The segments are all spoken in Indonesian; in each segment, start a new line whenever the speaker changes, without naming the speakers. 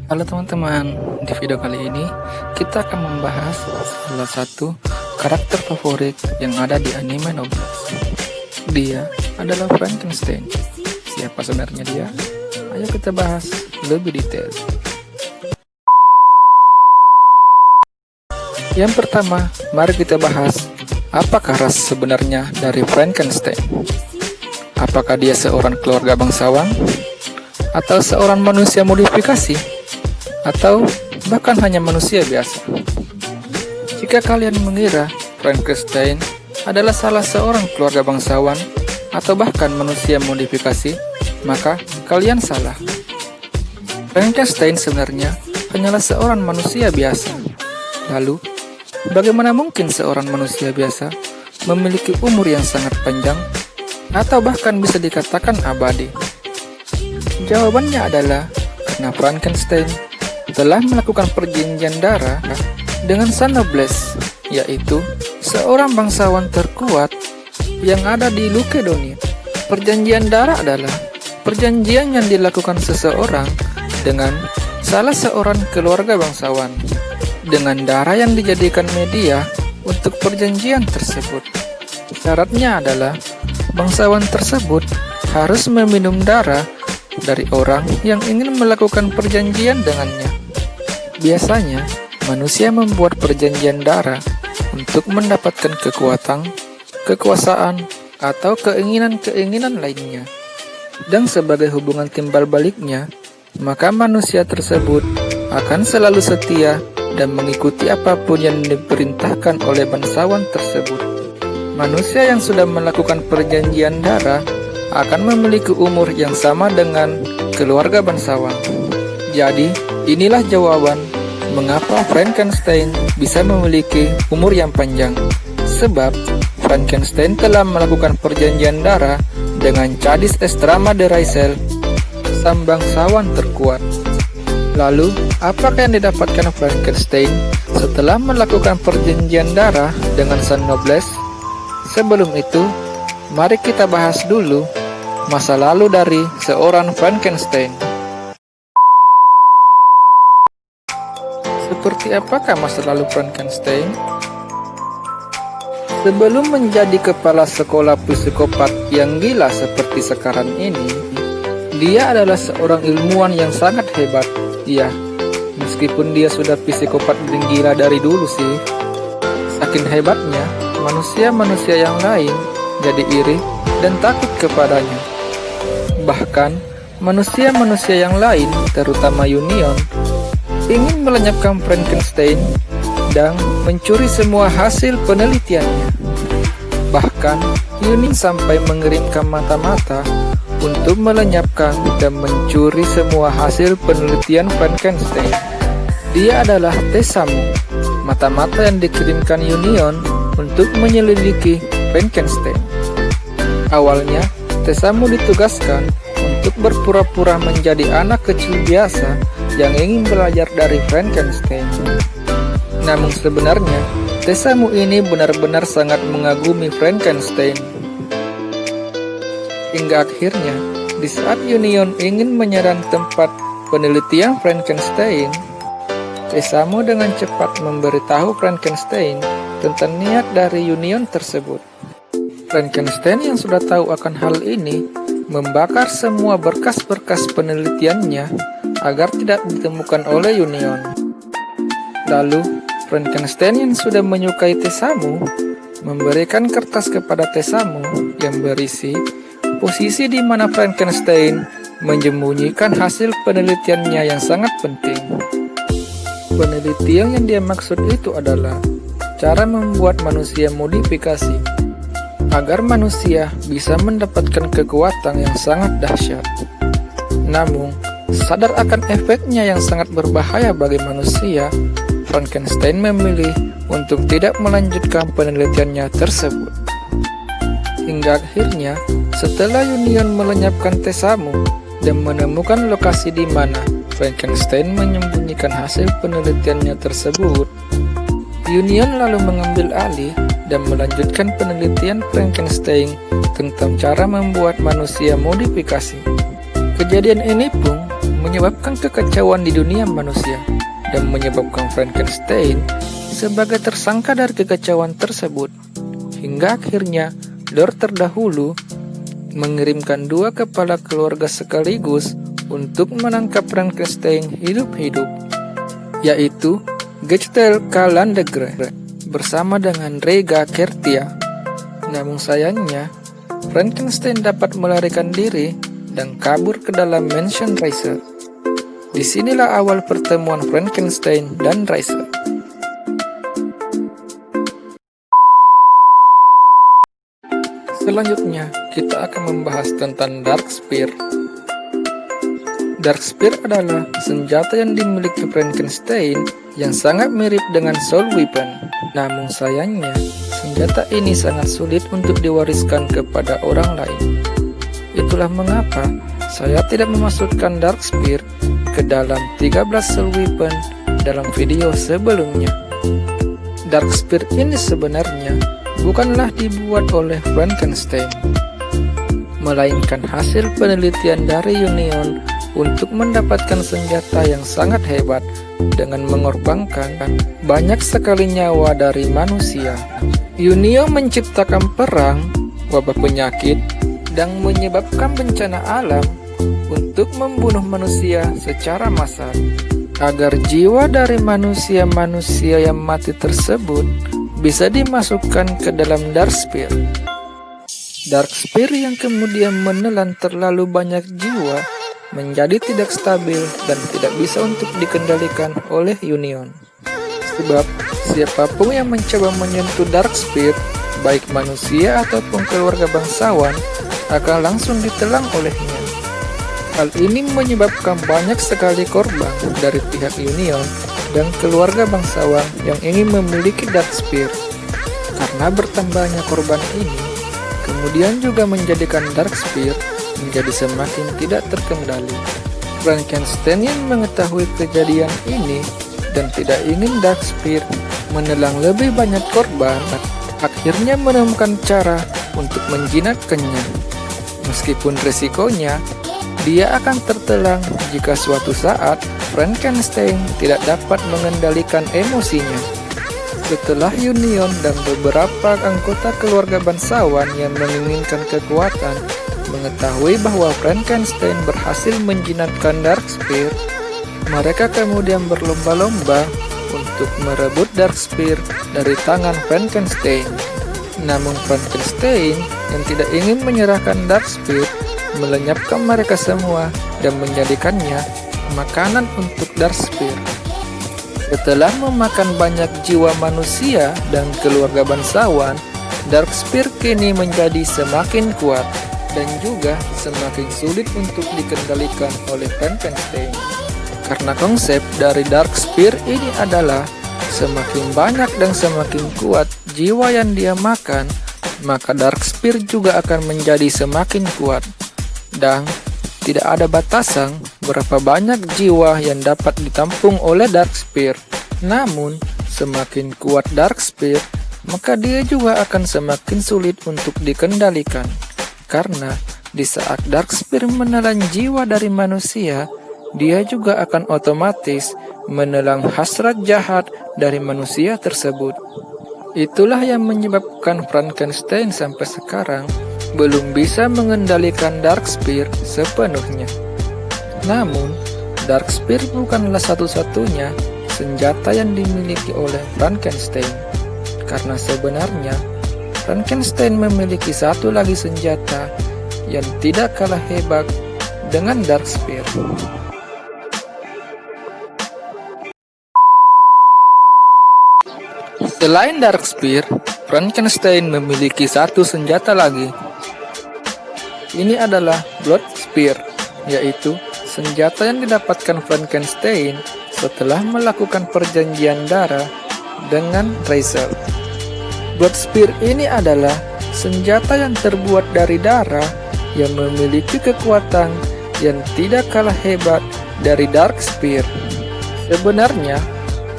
Halo teman-teman, di video kali ini kita akan membahas salah satu karakter favorit yang ada di anime Nobles. Dia adalah Frankenstein. Siapa sebenarnya dia? Ayo kita bahas lebih detail. Yang pertama, mari kita bahas apakah ras sebenarnya dari Frankenstein. Apakah dia seorang keluarga bangsawan? Atau seorang manusia modifikasi? Atau bahkan hanya manusia biasa? Jika kalian mengira Frankenstein adalah salah seorang keluarga bangsawan atau bahkan manusia modifikasi, maka kalian salah. Frankenstein sebenarnya hanyalah seorang manusia biasa. Lalu, bagaimana mungkin seorang manusia biasa memiliki umur yang sangat panjang atau bahkan bisa dikatakan abadi? Jawabannya adalah karena Frankenstein telah melakukan perjanjian darah dengan Sang Nobles, yaitu seorang bangsawan terkuat yang ada di Lukedonia. Perjanjian darah adalah perjanjian yang dilakukan seseorang dengan salah seorang keluarga bangsawan dengan darah yang dijadikan media untuk perjanjian tersebut. Syaratnya adalah bangsawan tersebut harus meminum darah dari orang yang ingin melakukan perjanjian dengannya. Biasanya, manusia membuat perjanjian darah untuk mendapatkan kekuatan, kekuasaan, atau keinginan-keinginan lainnya. Dan sebagai hubungan timbal baliknya, maka manusia tersebut akan selalu setia dan mengikuti apapun yang diperintahkan oleh bangsawan tersebut. Manusia yang sudah melakukan perjanjian darah akan memiliki umur yang sama dengan keluarga bangsawan. Jadi, inilah jawaban mengapa Frankenstein bisa memiliki umur yang panjang. Sebab Frankenstein telah melakukan perjanjian darah dengan Chadis Estrama de Raisel, sang bangsawan terkuat. Lalu, apakah yang didapatkan Frankenstein setelah melakukan perjanjian darah dengan Sang Nobles? Sebelum itu, mari kita bahas dulu masa lalu dari seorang Frankenstein. Seperti apakah masa lalu Frankenstein? Sebelum menjadi kepala sekolah psikopat yang gila seperti sekarang ini, dia adalah seorang ilmuwan yang sangat hebat. Ya, meskipun dia sudah psikopat dan gila dari dulu sih. Saking hebatnya, manusia-manusia yang lain jadi iri dan takut kepadanya. Bahkan, manusia-manusia yang lain, terutama Union, ingin melenyapkan Frankenstein dan mencuri semua hasil penelitiannya. Bahkan, Union sampai mengirimkan mata-mata untuk melenyapkan dan mencuri semua hasil penelitian Frankenstein. Dia adalah Tesamu, mata-mata yang dikirimkan Union untuk menyelidiki Frankenstein. Awalnya, Tesamu ditugaskan untuk berpura-pura menjadi anak kecil biasa yang ingin belajar dari Frankenstein. Namun sebenarnya, Tesamu ini benar-benar sangat mengagumi Frankenstein. Hingga akhirnya, di saat Union ingin menyerang tempat penelitian Frankenstein, Tesamu dengan cepat memberitahu Frankenstein tentang niat dari Union tersebut. Frankenstein yang sudah tahu akan hal ini membakar semua berkas-berkas penelitiannya agar tidak ditemukan oleh Union. Lalu, Frankenstein yang sudah menyukai Tesamu memberikan kertas kepada Tesamu yang berisi posisi di mana Frankenstein menyembunyikan hasil penelitiannya yang sangat penting. Penelitian yang dia maksud itu adalah cara membuat manusia modifikasi agar manusia bisa mendapatkan kekuatan yang sangat dahsyat. Namun, sadar akan efeknya yang sangat berbahaya bagi manusia, Frankenstein memilih untuk tidak melanjutkan penelitiannya tersebut. Hingga akhirnya, setelah Union melenyapkan Tesamu dan menemukan lokasi di mana Frankenstein menyembunyikan hasil penelitiannya tersebut, Union lalu mengambil alih dan melanjutkan penelitian Frankenstein tentang cara membuat manusia modifikasi. Kejadian ini pun menyebabkan kekacauan di dunia manusia dan menyebabkan Frankenstein sebagai tersangka dari kekacauan tersebut. Hingga akhirnya Lord terdahulu mengirimkan 2 kepala keluarga sekaligus untuk menangkap Frankenstein hidup-hidup, yaitu Gechtel K. Landegren bersama dengan Rega Kertia. Namun sayangnya, Frankenstein dapat melarikan diri dan kabur ke dalam mansion Reiser. Disinilah awal pertemuan Frankenstein dan Reiser. Selanjutnya, kita akan membahas tentang Dark Spear. Dark Spear adalah senjata yang dimiliki Frankenstein yang sangat mirip dengan Soul Weapon. Namun sayangnya, senjata ini sangat sulit untuk diwariskan kepada orang lain. Itulah mengapa saya tidak memasukkan Dark Spear ke dalam 13 Soul Weapon dalam video sebelumnya. Dark Spear ini sebenarnya bukanlah dibuat oleh Frankenstein, melainkan hasil penelitian dari Union untuk mendapatkan senjata yang sangat hebat dengan mengorbankan banyak sekali nyawa dari manusia. Union menciptakan perang, wabah penyakit, dan menyebabkan bencana alam untuk membunuh manusia secara massal, agar jiwa dari manusia-manusia yang mati tersebut bisa dimasukkan ke dalam Dark Spear. Dark Spear yang kemudian menelan terlalu banyak jiwa menjadi tidak stabil dan tidak bisa untuk dikendalikan oleh Union. Sebab siapapun yang mencoba menyentuh Dark Spear, baik manusia ataupun keluarga bangsawan, akan langsung ditelan olehnya. Hal ini menyebabkan banyak sekali korban dari pihak Union dan keluarga bangsawan yang ingin memiliki Dark Spear. Karena bertambahnya korban ini, kemudian juga menjadikan Dark Spear menjadi semakin tidak terkendali. Frankenstein yang mengetahui kejadian ini dan tidak ingin Dark Spear menelan lebih banyak korban, akhirnya menemukan cara untuk menjinakkannya. Meskipun resikonya, dia akan tertelan jika suatu saat Frankenstein tidak dapat mengendalikan emosinya. Setelah Union dan beberapa anggota keluarga bangsawan yang menginginkan kekuatan mengetahui bahwa Frankenstein berhasil menjinakkan Dark Spear, mereka kemudian berlomba-lomba untuk merebut Dark Spear dari tangan Frankenstein. Namun Frankenstein yang tidak ingin menyerahkan Dark Spear melenyapkan mereka semua dan menjadikannya makanan untuk Dark Spear. Setelah memakan banyak jiwa manusia dan keluarga bangsawan, Dark Spear kini menjadi semakin kuat dan juga semakin sulit untuk dikendalikan oleh Frankenstein. Karena konsep dari Dark Spear ini adalah semakin banyak dan semakin kuat jiwa yang dia makan, maka Dark Spear juga akan menjadi semakin kuat. Dan tidak ada batasan berapa banyak jiwa yang dapat ditampung oleh Dark Spear. Namun, semakin kuat Dark Spear, maka dia juga akan semakin sulit untuk dikendalikan. Karena di saat Dark Spear menelan jiwa dari manusia, dia juga akan otomatis menelan hasrat jahat dari manusia tersebut. Itulah yang menyebabkan Frankenstein sampai sekarang belum bisa mengendalikan Dark Spear sepenuhnya. Namun, Dark Spear bukanlah satu-satunya senjata yang dimiliki oleh Frankenstein. Karena sebenarnya Frankenstein memiliki satu lagi senjata yang tidak kalah hebat dengan Dark Spear. Selain Dark Spear, Frankenstein memiliki satu senjata lagi. Ini adalah Blood Spear, yaitu senjata yang didapatkan Frankenstein setelah melakukan perjanjian darah dengan Reiser. Blood Spear ini adalah senjata yang terbuat dari darah yang memiliki kekuatan yang tidak kalah hebat dari Dark Spear. Sebenarnya,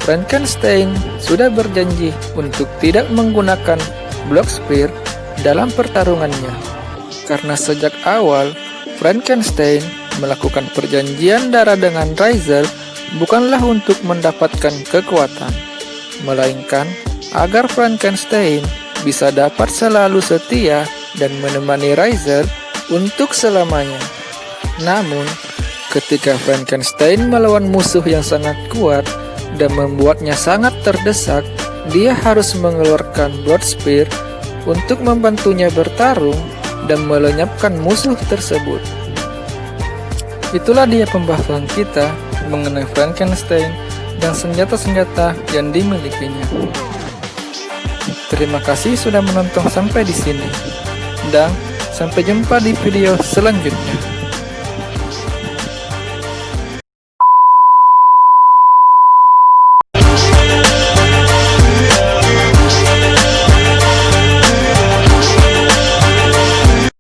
Frankenstein sudah berjanji untuk tidak menggunakan Blood Spear dalam pertarungannya. Karena sejak awal, Frankenstein melakukan perjanjian darah dengan Riser bukanlah untuk mendapatkan kekuatan, melainkan agar Frankenstein bisa dapat selalu setia dan menemani Riser untuk selamanya. Namun, ketika Frankenstein melawan musuh yang sangat kuat dan membuatnya sangat terdesak, dia harus mengeluarkan Blood Spear untuk membantunya bertarung dan melenyapkan musuh tersebut. Itulah dia pembahasan kita mengenai Frankenstein dan senjata-senjata yang dimilikinya. Terima kasih sudah menonton sampai di sini, dan sampai jumpa di video selanjutnya.